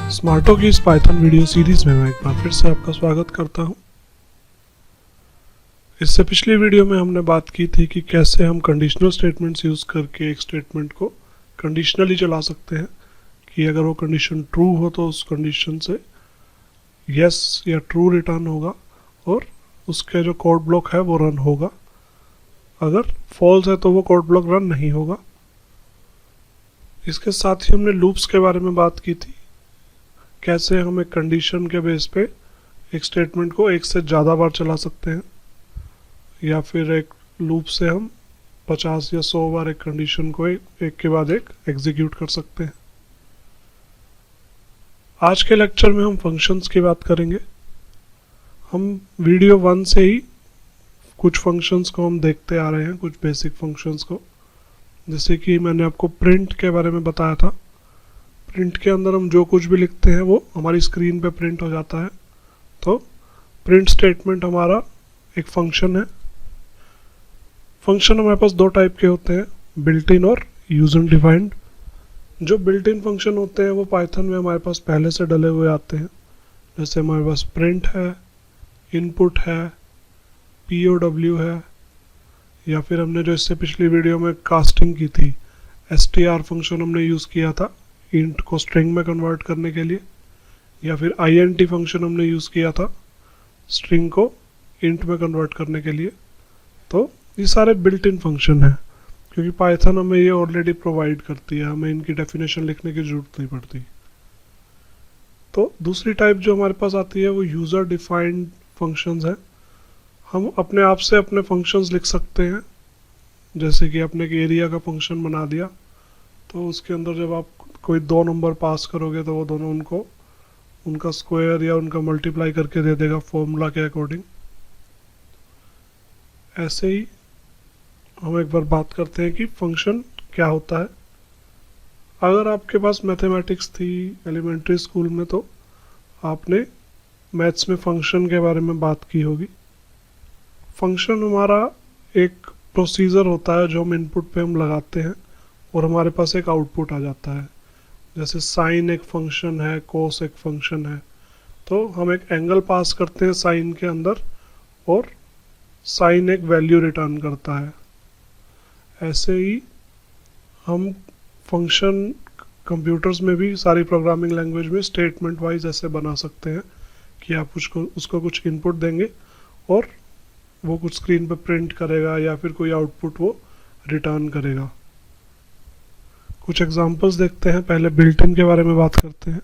स्मार्टो की इस Python video series में मैं एक बार फिर से आपका स्वागत करता हूं। इससे पिछली वीडियो में हमने बात की थी कि कैसे हम कंडीशनल स्टेटमेंट्स यूज करके एक स्टेटमेंट को कंडीशनली चला सकते हैं कि अगर वो कंडीशन ट्रू हो तो उस कंडीशन से यस या ट्रू रिटर्न होगा और उसके जो कोड ब्लॉक है वो रन होगा। अगर फॉल्स है तो वो कोड ब्लॉक रन नहीं होगा। इसके साथ ही हमने लूप्स के बारे में बात की थी, कैसे हम एक कंडीशन के बेस पे एक स्टेटमेंट को एक से ज़्यादा बार चला सकते हैं या फिर एक लूप से हम 50 या 100 बार एक कंडीशन को एक के बाद एक एग्जीक्यूट कर सकते हैं। आज के लेक्चर में हम फंक्शंस की बात करेंगे। हम वीडियो 1 से ही कुछ फंक्शंस को हम देखते आ रहे हैं, कुछ बेसिक फंक्शंस को, जैसे कि मैंने आपको प्रिंट के बारे में बताया था। प्रिंट के अंदर हम जो कुछ भी लिखते हैं वो हमारी स्क्रीन पे प्रिंट हो जाता है। तो प्रिंट स्टेटमेंट हमारा एक फंक्शन है। फंक्शन हमारे पास दो टाइप के होते हैं, बिल्ट इन और यूजर डिफाइंड। जो बिल्ट इन फंक्शन होते हैं वो पाइथन में हमारे पास पहले से डले हुए आते हैं, जैसे हमारे पास प्रिंट है, इनपुट है, POW है, या फिर हमने जो इससे पिछली वीडियो में कास्टिंग की थी str फंक्शन हमने यूज़ किया था इंट को स्ट्रिंग में कन्वर्ट करने के लिए, या फिर int फंक्शन हमने यूज़ किया था स्ट्रिंग को इंट में कन्वर्ट करने के लिए। तो ये सारे बिल्ट इन फंक्शन हैं क्योंकि पाइथन हमें ये ऑलरेडी प्रोवाइड करती है, हमें इनकी डेफिनेशन लिखने की ज़रूरत नहीं पड़ती। तो दूसरी टाइप जो हमारे पास आती है वो यूज़र डिफाइंड फंक्शंस है। हम अपने आप से अपने फंक्शंस लिख सकते हैं, जैसे कि आपने एक एरिया का फंक्शन बना दिया तो उसके अंदर जब आप कोई दो नंबर पास करोगे तो वो दोनों उनको उनका स्क्वायर या उनका मल्टीप्लाई करके दे देगा फॉर्मूला के अकॉर्डिंग। ऐसे ही हम एक बार बात करते हैं कि फंक्शन क्या होता है। अगर आपके पास मैथमेटिक्स थी एलिमेंट्री स्कूल में तो आपने मैथ्स में फंक्शन के बारे में बात की होगी। फंक्शन हमारा एक प्रोसीजर होता है जो हम इनपुट पे हम लगाते हैं और हमारे पास एक आउटपुट आ जाता है। जैसे साइन एक फंक्शन है, कोस एक फंक्शन है, तो हम एक एंगल पास करते हैं साइन के अंदर और साइन एक वैल्यू रिटर्न करता है। ऐसे ही हम फंक्शन कंप्यूटर्स में भी सारी प्रोग्रामिंग लैंग्वेज में स्टेटमेंट वाइज ऐसे बना सकते हैं कि आप उसको कुछ इनपुट देंगे और वो कुछ स्क्रीन पर प्रिंट करेगा या फिर कोई आउटपुट वो रिटर्न करेगा। कुछ एग्जांपल्स देखते हैं, पहले बिल्ट इन के बारे में बात करते हैं।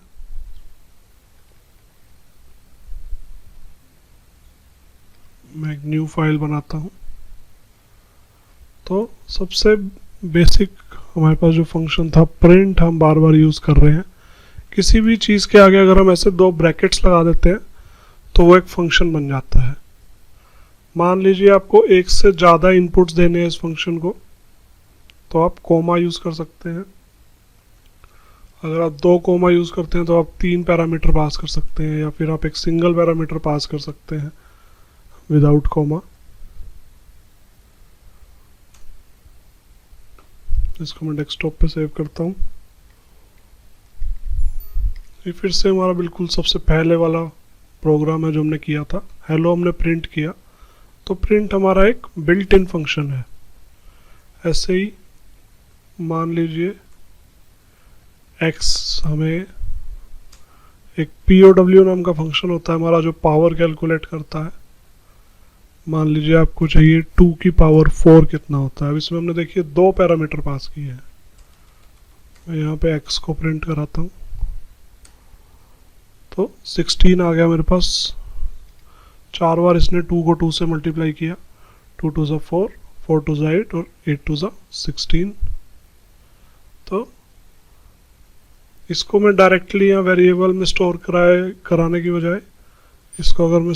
मैं एक न्यू फाइल बनाता हूं। तो सबसे बेसिक हमारे पास जो फंक्शन था प्रिंट, हम बार बार यूज कर रहे हैं। किसी भी चीज के आगे अगर हम ऐसे दो ब्रैकेट्स लगा देते हैं तो वो एक फंक्शन बन जाता है। मान लीजिए आपको एक से ज़्यादा इनपुट्स देने हैं इस फंक्शन को, तो आप कोमा यूज़ कर सकते हैं। अगर आप दो कोमा यूज़ करते हैं तो आप 3 पैरामीटर पास कर सकते हैं, या फिर आप एक सिंगल पैरामीटर पास कर सकते हैं विदाउट कोमा। इसको मैं डेस्कटॉप पे सेव करता हूँ। ये फिर से हमारा बिल्कुल सबसे पहले वाला प्रोग्राम है जो हमने किया था। हेलो हमने प्रिंट किया, तो प्रिंट हमारा एक बिल्ट इन फंक्शन है। ऐसे ही मान लीजिए x, हमें एक POW नाम का फंक्शन होता है हमारा जो पावर कैलकुलेट करता है। मान लीजिए आपको चाहिए 2 की पावर 4 कितना होता है। अब इसमें हमने देखिए दो पैरामीटर पास किए हैं। मैं यहाँ पे x को प्रिंट कराता हूँ तो 16 आ गया मेरे पास। 4 बार इसने 2 को 2 से मल्टीप्लाई किया, 2 2 ज़ा 4, 4 2 ज़ा 8 और 8 2 ज़ा 16। तो इसको मैं डायरेक्टली यहाँ वेरिएबल में स्टोर कराने की बजाय इसको अगर मैं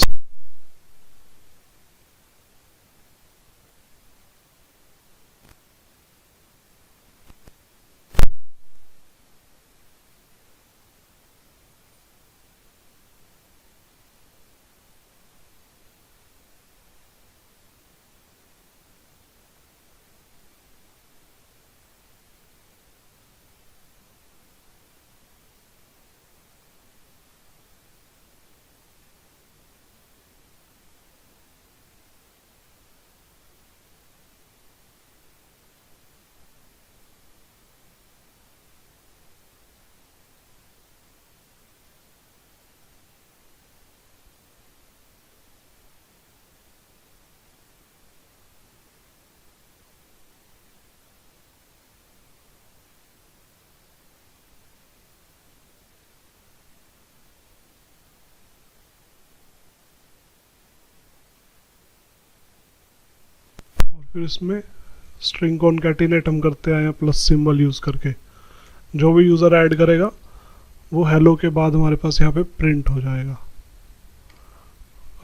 फिर इसमें स्ट्रिंग कॉनकैटिनेट हम करते आए हैं प्लस सिंबल यूज़ करके। जो भी यूज़र ऐड करेगा वो हेलो के बाद हमारे पास यहाँ पे प्रिंट हो जाएगा।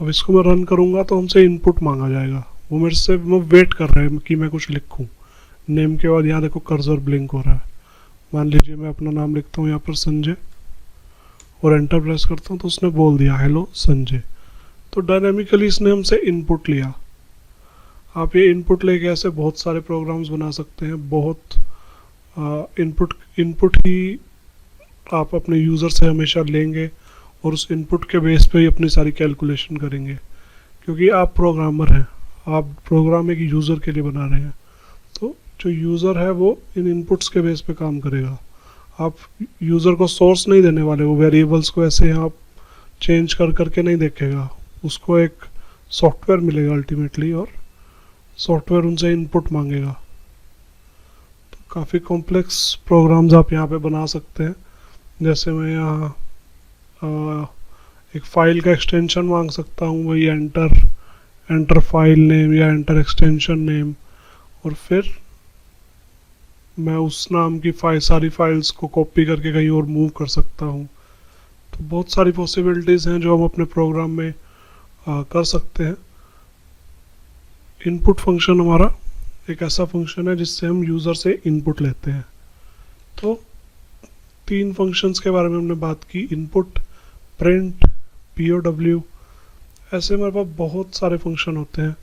अब इसको मैं रन करूँगा तो हमसे इनपुट मांगा जाएगा। वो मेरे से वो वेट कर रहा है कि मैं कुछ लिखूँ। नेम के बाद यहाँ देखो कर्सर ब्लिंक हो रहा है। मान लीजिए मैं अपना नाम लिखता हूँ यहाँ पर संजय और एंटर प्रेस करता हूँ तो उसने बोल दिया हेलो संजय। तो डायनामिकली इसने हमसे इनपुट लिया। आप ये इनपुट लेके ऐसे बहुत सारे प्रोग्राम्स बना सकते हैं। बहुत इनपुट ही आप अपने यूज़र से हमेशा लेंगे और उस इनपुट के बेस पे ही अपनी सारी कैलकुलेशन करेंगे, क्योंकि आप प्रोग्रामर हैं। आप प्रोग्राम एक यूज़र के लिए बना रहे हैं, तो जो यूज़र है वो इन इनपुट्स के बेस पे काम करेगा। आप यूज़र को सोर्स नहीं देने वाले, वो वेरिएबल्स को ऐसे आप चेंज कर करके नहीं देखेगा। उसको एक सॉफ्टवेयर मिलेगा अल्टीमेटली और सॉफ्टवेयर उनसे इनपुट मांगेगा। तो काफ़ी कॉम्प्लेक्स प्रोग्राम्स आप यहाँ पे बना सकते हैं। जैसे मैं यहाँ एक फाइल का एक्सटेंशन मांग सकता हूँ, वही एंटर फाइल नेम या एंटर एक्सटेंशन नेम, और फिर मैं उस नाम की सारी फाइल्स को कॉपी करके कहीं और मूव कर सकता हूँ। तो बहुत सारी पॉसिबिलिटीज़ हैं जो हम अपने प्रोग्राम में कर सकते हैं। इनपुट फंक्शन हमारा एक ऐसा फंक्शन है जिससे हम यूज़र से इनपुट लेते हैं। तो 3 फंक्शंस के बारे में हमने बात की, इनपुट, प्रिंट, POW। ऐसे हमारे पास बहुत सारे फंक्शन होते हैं।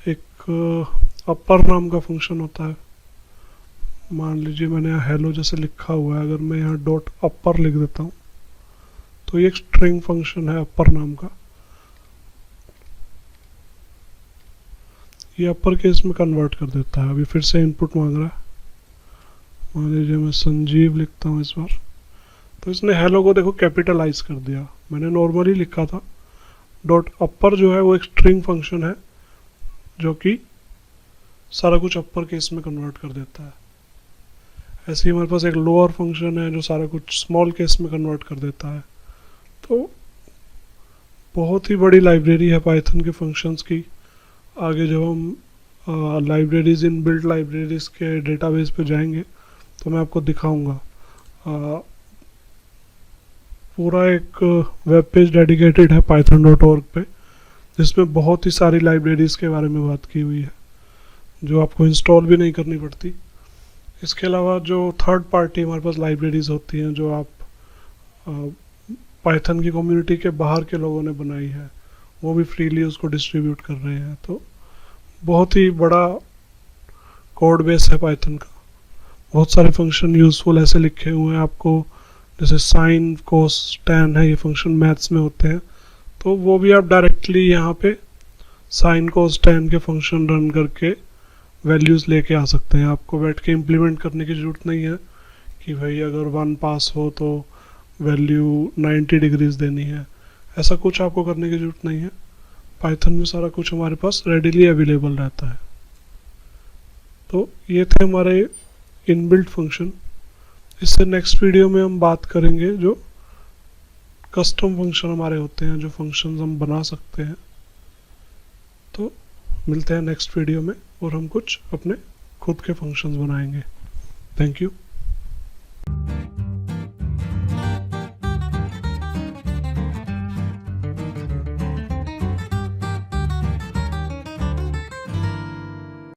एक अपर नाम का फंक्शन होता है। मान लीजिए मैंने यहाँ हेलो जैसे लिखा हुआ है, अगर मैं यहाँ डॉट अपर लिख देता हूँ तो ये एक स्ट्रिंग फंक्शन है अपर नाम का। ये अपर केस में कन्वर्ट कर देता है। अभी फिर से इनपुट मांग रहा है। मान लीजिए मैं संजीव लिखता हूँ इस बार, तो इसने हेलो को देखो कैपिटलाइज कर दिया। मैंने नॉर्मली लिखा था। डॉट अपर जो है वो एक स्ट्रिंग फंक्शन है जो कि सारा कुछ अपर केस में कन्वर्ट कर देता है। ऐसे ही हमारे पास एक लोअर फंक्शन है जो सारा कुछ स्मॉल केस में कन्वर्ट कर देता है। तो बहुत ही बड़ी लाइब्रेरी है पाइथन के फंक्शंस की। आगे जब हम लाइब्रेरीज इन बिल्ट लाइब्रेरीज के डेटाबेस पे जाएंगे तो मैं आपको दिखाऊंगा। पूरा एक वेब पेज डेडिकेटेड है python.org पे, जिसमें बहुत ही सारी लाइब्रेरीज के बारे में बात की हुई है जो आपको इंस्टॉल भी नहीं करनी पड़ती। इसके अलावा जो थर्ड पार्टी हमारे पास लाइब्रेरीज होती हैं जो आप पाइथन की कम्युनिटी के बाहर के लोगों ने बनाई है, वो भी फ्रीली उसको डिस्ट्रीब्यूट कर रहे हैं। तो बहुत ही बड़ा कोड बेस है पाइथन का। बहुत सारे फंक्शन यूज़फुल ऐसे लिखे हुए हैं आपको, जैसे साइन कोस टैन है, ये फंक्शन मैथ्स में होते हैं। तो वो भी आप डायरेक्टली यहाँ पे साइन कोस टैन के फंक्शन रन करके वैल्यूज़ लेके आ सकते हैं। आपको बैठ के इम्प्लीमेंट करने की ज़रूरत नहीं है कि भाई अगर 1 पास हो तो वैल्यू 90 डिग्रीज देनी है। ऐसा कुछ आपको करने की ज़रूरत नहीं है। पाइथन में सारा कुछ हमारे पास रेडिली अवेलेबल रहता है। तो ये थे हमारे इनबिल्ट फंक्शन। इससे नेक्स्ट वीडियो में हम बात करेंगे जो कस्टम फंक्शन हमारे होते हैं, जो फंक्शंस हम बना सकते हैं। तो मिलते हैं नेक्स्ट वीडियो में और हम कुछ अपने खुद के फंक्शंस बनाएंगे। Thank you.